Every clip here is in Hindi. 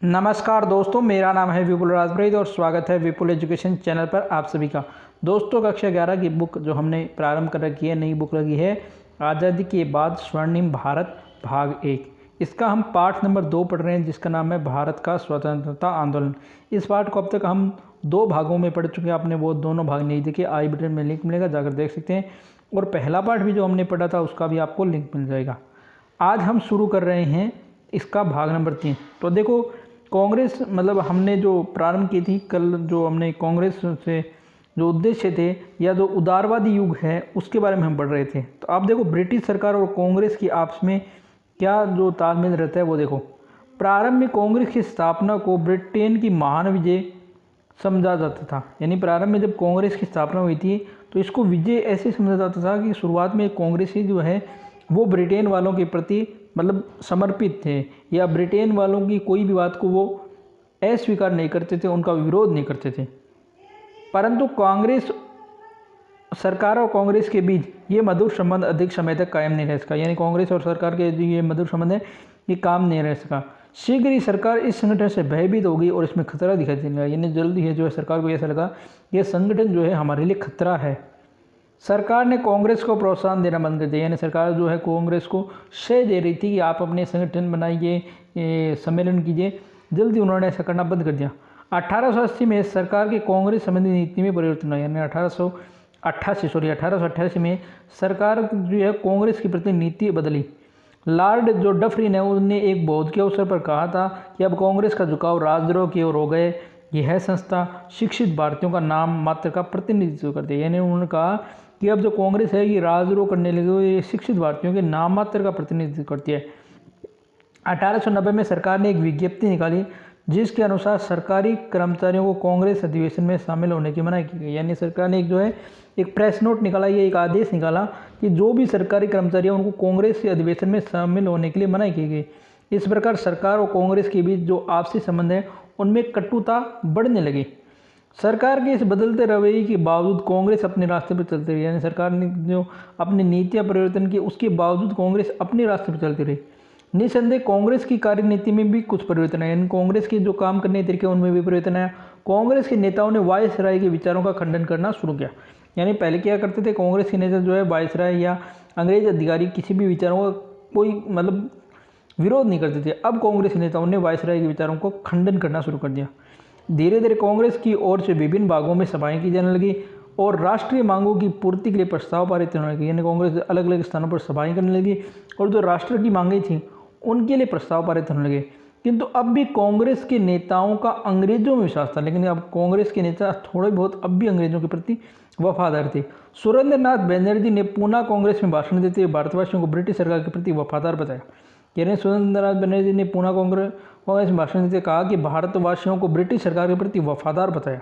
नमस्कार दोस्तों, मेरा नाम है विपुल राजप्रीत और स्वागत है विपुल एजुकेशन चैनल पर आप सभी का। दोस्तों, कक्षा 11 की बुक जो हमने प्रारंभ कर रखी है, नई बुक लगी है आज़ादी के बाद स्वर्णिम भारत भाग 1। इसका हम पाठ नंबर 2 पढ़ रहे हैं, जिसका नाम है भारत का स्वतंत्रता आंदोलन। इस पाठ को अब तक हम 2 भागों में पढ़ चुके हैं। आपने वो दोनों भाग नहीं देखे, आई बटन में लिंक मिलेगा, जाकर देख सकते हैं। और पहला पाठ भी जो हमने पढ़ा था उसका भी आपको लिंक मिल जाएगा। आज हम शुरू कर रहे हैं इसका भाग नंबर 3। तो देखो, कांग्रेस हमने जो प्रारंभ की थी कल, जो हमने कांग्रेस से जो उद्देश्य थे या जो उदारवादी युग है उसके बारे में हम पढ़ रहे थे। तो आप देखो, ब्रिटिश सरकार और कांग्रेस की आपस में क्या जो तालमेल रहता है वो देखो। प्रारंभ में कांग्रेस की स्थापना को ब्रिटेन की महान विजय समझा जाता था। यानी प्रारंभ में जब कांग्रेस की स्थापना हुई थी तो इसको विजय ऐसे समझा जाता था कि शुरुआत में कांग्रेस ही जो है वो ब्रिटेन वालों के प्रति समर्पित थे, या ब्रिटेन वालों की कोई भी बात को वो अस्वीकार नहीं करते थे, उनका विरोध नहीं करते थे। परंतु कांग्रेस सरकार और कांग्रेस के बीच ये मधुर संबंध अधिक समय तक कायम नहीं रह सका। यानी कांग्रेस और सरकार के जो ये मधुर संबंध है ये काम नहीं रह सका। शीघ्र ही सरकार इस संगठन से भयभीत हो गई और इसमें खतरा दिखाई देने लगा। यानी जल्दी है जो है सरकार को ऐसा लगा ये संगठन जो है हमारे लिए खतरा है। सरकार ने कांग्रेस को प्रोत्साहन देना बंद कर दिया। यानी सरकार जो है कांग्रेस को श्रेय दे रही थी कि आप अपने संगठन बनाइए, सम्मेलन कीजिए। जल्दी उन्होंने ऐसा करना बंद कर दिया। 1880 में सरकार की कांग्रेस संबंधी नीति में परिवर्तन आया। यानी 1888 में सरकार जो है कांग्रेस के प्रति नीति बदली। लॉर्ड जो डफरिन है उन्होंने एक बौद्ध के अवसर पर कहा था कि अब कांग्रेस का झुकाव राजद्रोह की ओर हो गए। यह संस्था शिक्षित भारतीयों का नाम मात्र का प्रतिनिधित्व करती है। यानी उन्होंने कहा कि अब जो कांग्रेस है ये राजद्रोह करने लगी, ये शिक्षित भारतीयों के नाम मात्र का प्रतिनिधित्व करती है। 1890 में सरकार ने एक विज्ञप्ति निकाली जिसके अनुसार सरकारी कर्मचारियों को कांग्रेस अधिवेशन में शामिल होने की मनाही की गई। यानी सरकार ने एक प्रेस नोट निकाला, ये एक आदेश निकाला कि जो भी सरकारी कर्मचारी हैं उनको कांग्रेस के अधिवेशन में शामिल होने के लिए मनाही की गई। इस प्रकार सरकार और कांग्रेस के बीच जो आपसी संबंध है उनमें कटुता बढ़ने लगी। सरकार के इस बदलते रवैये के बावजूद कांग्रेस अपने रास्ते पर चलती रही। यानी सरकार ने जो अपनी नीतियाँ परिवर्तन की उसके बावजूद कांग्रेस अपने रास्ते पर चलती रही। निसंदेह कांग्रेस की कार्यनीति में भी कुछ परिवर्तन आए। यानी कांग्रेस के जो काम करने के तरीके उनमें भी परिवर्तन आया। कांग्रेस के नेताओं ने वायसराय के विचारों का खंडन करना शुरू किया। यानी पहले क्या करते थे, कांग्रेस के नेता जो है वायसराय या अंग्रेज अधिकारी किसी भी विचारों का कोई विरोध नहीं करते थे। अब कांग्रेस के नेताओं ने वायसराय के विचारों को खंडन करना शुरू कर दिया। धीरे धीरे कांग्रेस की ओर से विभिन्न भागों में सभाएं की जाने लगी और राष्ट्रीय मांगों की पूर्ति के लिए प्रस्ताव पारित होने लगे। यानी कांग्रेस अलग अलग स्थानों पर सभाएं करने लगी और जो राष्ट्र की मांगें थी उनके लिए प्रस्ताव पारित होने लगे। किंतु अब भी कांग्रेस के नेताओं का अंग्रेजों में विश्वास था। लेकिन अब कांग्रेस के नेता थोड़े बहुत अब भी अंग्रेजों के प्रति वफादार थे। सुरेंद्रनाथ बनर्जी ने पूना कांग्रेस में भाषण देते हुए भारतवासियों को ब्रिटिश सरकार के प्रति वफादार बताया। यानी सुरेंद्रनाथ बनर्जी ने पूना कांग्रेस में भाषण देते कहा कि भारतवासियों को ब्रिटिश सरकार के प्रति वफादार बताया।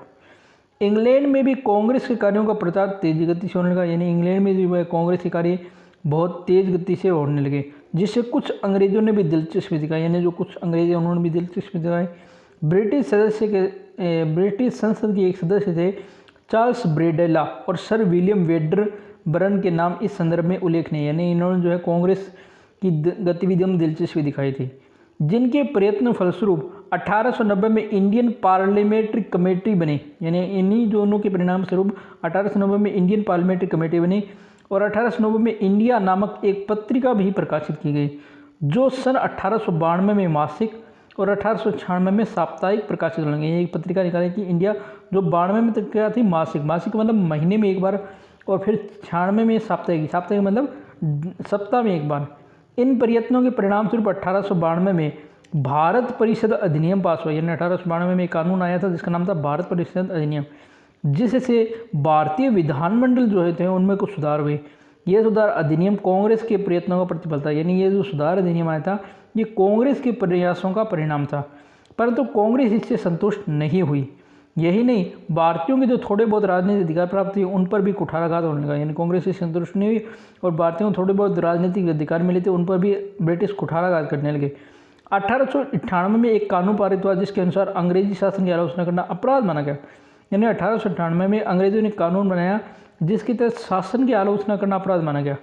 इंग्लैंड में भी कांग्रेस के कार्यों का प्रचार तेज गति से होने लगा। यानी इंग्लैंड में भी कांग्रेस के कार्य बहुत तेज गति से होने लगे, जिससे कुछ अंग्रेजों ने भी दिलचस्पी दिखाई। यानी जो कुछ अंग्रेज हैं उन्होंने भी दिलचस्पी दिखाई। ब्रिटिश संसद के एक सदस्य थे चार्ल्स ब्रेडेला और सर विलियम वेडरबर्न के नाम इस संदर्भ में उल्लेखनीय। यानी इन्होंने जो है कांग्रेस की गतिविधियों में दिलचस्पी दिखाई थी, जिनके प्रयत्न फलस्वरूप 1890 में इंडियन पार्लियामेंट्री कमेटी बनी। यानी इन्हीं दोनों के परिणाम स्वरूप 1890 में इंडियन पार्लियामेंट्री कमेटी बनी और 1890 में इंडिया नामक एक पत्रिका भी प्रकाशित की गई, जो सन 1892 में मासिक और 1896 में साप्ताहिक प्रकाशित होने लगी। एक पत्रिका निकाली थी इंडिया, जो 92 में तक क्या थी मासिक महीने में एक बार, और फिर 96 में साप्ताहिक सप्ताह में एक बार। इन प्रयत्नों के परिणाम स्वरूप 1892 में भारत परिषद अधिनियम पास हुआ। यानी 1892 में एक कानून आया था जिसका नाम था भारत परिषद अधिनियम, जिससे भारतीय विधानमंडल जो थे उनमें कुछ सुधार हुए। यह सुधार अधिनियम कांग्रेस के प्रयत्नों का प्रतिफल था। यानी ये जो सुधार अधिनियम आया था ये कांग्रेस के प्रयासों का परिणाम था, परंतु कांग्रेस इससे संतुष्ट नहीं हुई। यही नहीं, भारतीयों के जो थोड़े बहुत राजनीतिक अधिकार प्राप्त हुए उन पर भी कुठाराघात होने लगा। यानी कांग्रेस से संतुष्ट नहीं हुई और भारतीयों को थोड़े बहुत राजनीतिक अधिकार मिले थे, उन पर भी ब्रिटिश कुठाराघात करने लगे। 1898 में एक कानून पारित हुआ जिसके अनुसार अंग्रेजी शासन की आलोचना करना अपराध माना गया। यानी 1898 में अंग्रेजों ने कानून बनाया जिसके तहत शासन की आलोचना करना अपराध माना गया।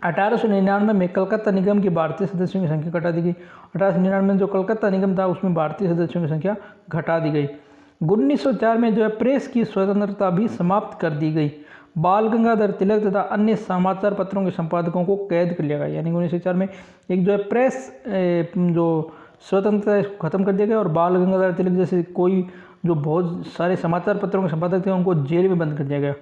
1899 में कलकत्ता निगम की भारतीय सदस्यों की संख्या घटा दी गई। 1899 में जो कलकत्ता निगम था उसमें भारतीय सदस्यों की संख्या घटा दी गई। 1904 में जो है प्रेस की स्वतंत्रता भी समाप्त कर दी गई। बाल गंगाधर तिलक तथा अन्य समाचार पत्रों के संपादकों को कैद कर लिया गया। यानी 1904 में एक जो है प्रेस जो स्वतंत्रता है इसको खत्म कर दिया गया और बाल गंगाधर तिलक जैसे कोई जो बहुत सारे समाचार पत्रों के संपादक थे उनको जेल में बंद कर दिया गया।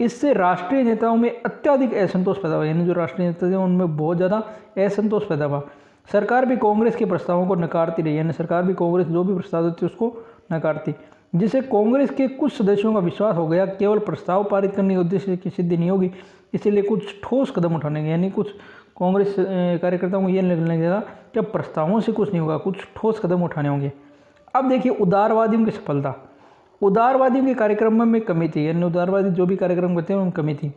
इससे राष्ट्रीय नेताओं में अत्यधिक असंतोष पैदा हुआ। यानी जो राष्ट्रीय नेता थे उनमें बहुत ज़्यादा असंतोष पैदा हुआ। सरकार भी कांग्रेस के प्रस्तावों को नकारती रही। यानी सरकार भी कांग्रेस जो भी प्रस्ताव देती उसको नकारती, जिससे कांग्रेस के कुछ सदस्यों का विश्वास हो गया केवल प्रस्ताव पारित करने के उद्देश्य की सिद्धि नहीं होगी, इसीलिए कुछ ठोस कदम उठाने के। यानी कुछ कांग्रेस कार्यकर्ताओं को ये लगने लगा कि अब प्रस्तावों से कुछ नहीं होगा, कुछ ठोस कदम उठाने होंगे। अब देखिए उदारवादियों की सफलता। उदारवादियों के कार्यक्रम में कमी थी। यानी उदारवादी जो भी कार्यक्रम करते हैं उनमें कमी थी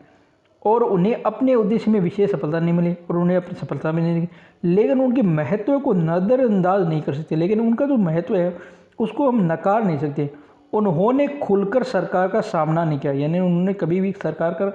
और उन्हें अपने उद्देश्य में विशेष सफलता नहीं मिली और उन्हें अपनी सफलता भी नहीं मिली, लेकिन उनके महत्व को नज़रअंदाज नहीं कर सकते। लेकिन उनका जो महत्व है उसको हम नकार नहीं सकते। उन्होंने खुलकर सरकार का सामना नहीं किया। यानी उन्होंने कभी भी सरकार का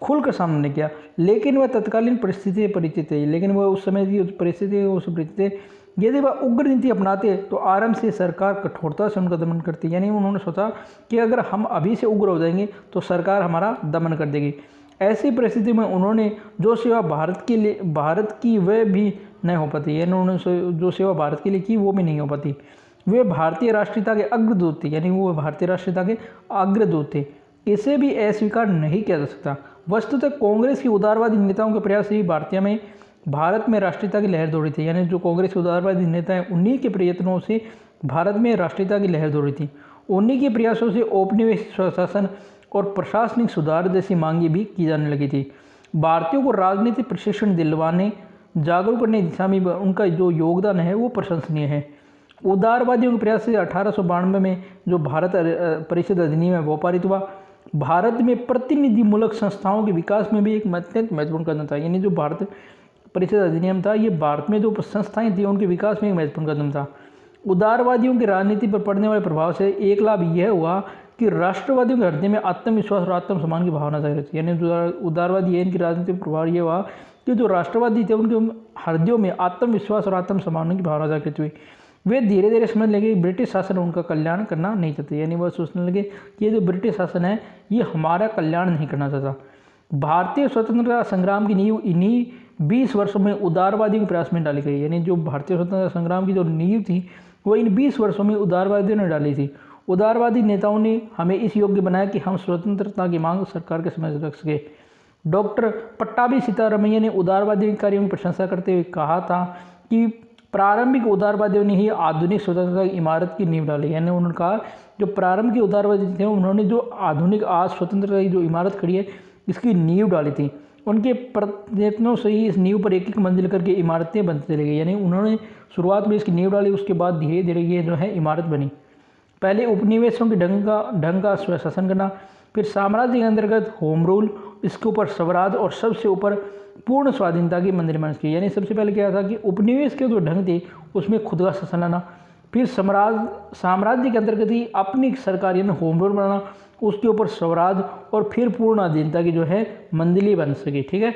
खुलकर सामना नहीं किया, लेकिन वह तत्कालीन परिस्थिति से परिचित थे। लेकिन वह उस समय की परिस्थिति उस परिचित थे। यदि वह उग्र नीति अपनाते तो आरंभ से सरकार कठोरता से उनका दमन करती। यानी उन्होंने सोचा कि अगर हम अभी से उग्र हो जाएंगे तो सरकार हमारा दमन कर देगी। ऐसी परिस्थिति में उन्होंने जो सेवा भारत की वह भी नहीं हो पाती। यानी उन्होंने जो सेवा भारत के लिए की वो भी नहीं हो पाती। वे भारतीय राष्ट्रीयता के अग्रदूत थे। यानी वो भारतीय राष्ट्रीयता के अग्रदूत थे, इसे भी अस्वीकार नहीं किया जा सकता। वस्तुतः कांग्रेस की उदारवादी नेताओं के प्रयास से ही भारत में राष्ट्रीयता की लहर दौड़ी थी। यानी जो कांग्रेस के उदारवादी नेता हैं उन्हीं के प्रयत्नों से भारत में राष्ट्रीयता की लहर दौड़ी थी। उन्हीं के प्रयासों से औपनिवेशिक स्वशासन और प्रशासनिक सुधार जैसी मांगी भी की जाने लगी थी। भारतीयों को राजनीतिक प्रशिक्षण दिलवाने, जागरूक करने की दिशा में उनका जो योगदान है वो प्रशंसनीय है। उदारवादियों के प्रयास से 1892 में जो भारत परिषद अधिनियम है वो पारित हुआ। भारत में प्रतिनिधिमूलक संस्थाओं के विकास में भी एक अत्यंत महत्वपूर्ण कदम था। यानी जो भारत परिषद अधिनियम था ये भारत में जो संस्थाएं थी उनके विकास में एक महत्वपूर्ण कदम था। उदारवादियों की राजनीति पर पड़ने वाले प्रभाव से एक लाभ यह हुआ कि राष्ट्रवादियों के हृदय में आत्मविश्वास और आत्मसम्मान की भावना जागृत हुई। यानी जो उदारवादी है इनकी राजनीति पर प्रभाव ये हुआ कि जो राष्ट्रवादी थे उनके हृदयों में आत्मविश्वास और आत्मसम्मान की भावना जागृत हुई। वे धीरे धीरे समझ लगे ब्रिटिश शासन उनका कल्याण करना नहीं चाहते। यानी वह सोचने लगे कि ये जो ब्रिटिश शासन है ये हमारा कल्याण नहीं करना चाहता। भारतीय स्वतंत्रता संग्राम की नींव इन्हीं 20 वर्षों में उदारवादियों के प्रयास में डाली गई। यानी जो भारतीय स्वतंत्रता संग्राम की जो नींव थी वो इन 20 वर्षों में उदारवादियों ने डाली थी। उदारवादी नेताओं ने हमें इस योग्य बनाया कि हम स्वतंत्रता की मांग सरकार के समक्ष रख सके। डॉक्टर पट्टाभी सीतारमैया ने उदारवादी कार्यों की प्रशंसा करते हुए कहा था कि प्रारंभिक उदारवादियों ने ही आधुनिक स्वतंत्रता की इमारत की नींव डाली। यानी उन्होंने कहा जो प्रारंभ के उदारवादी थे उन्होंने जो आधुनिक आज स्वतंत्रता की जो इमारत खड़ी है इसकी नींव डाली थी। उनके प्रयत्नों से ही इस नींव पर एक एक मंजिल करके इमारतें बनती चली गई। यानी उन्होंने शुरुआत में इसकी नींव डाली, उसके बाद धीरे धीरे ये जो है इमारत बनी। पहले उपनिवेशों के ढंग का स्वशासन करना, फिर साम्राज्य के अंतर्गत होम रूल, इसके ऊपर स्वराज और सबसे ऊपर पूर्ण स्वाधीनता की मंदिर बन की। यानी सबसे पहले क्या था कि उपनिवेश के जो ढंग थे उसमें खुद का शासन लाना, फिर साम्राज्य के अंतर्गत ही अपनी सरकार यानी होम रूल बनाना, उसके ऊपर स्वराज और फिर पूर्ण अधीनता की जो है मंदिर बन सके। ठीक है,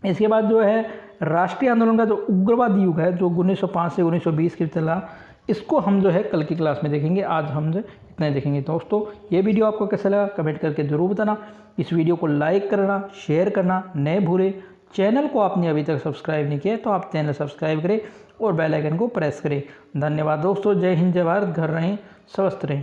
इसके बाद जो है राष्ट्रीय आंदोलन का जो उग्रवादी युग है जो 1905 से 1920 के चला, इसको हम जो है कल की क्लास में देखेंगे। आज हम जो इतना ही देखेंगे। दोस्तों ये वीडियो आपको कैसा लगा कमेंट करके ज़रूर बताना। इस वीडियो को लाइक करना, शेयर करना न भूलें। चैनल को आपने अभी तक सब्सक्राइब नहीं किया तो आप चैनल सब्सक्राइब करें और बेल आइकन को प्रेस करें। धन्यवाद दोस्तों। जय हिंद, जय भारत। घर रहें, स्वस्थ रहें।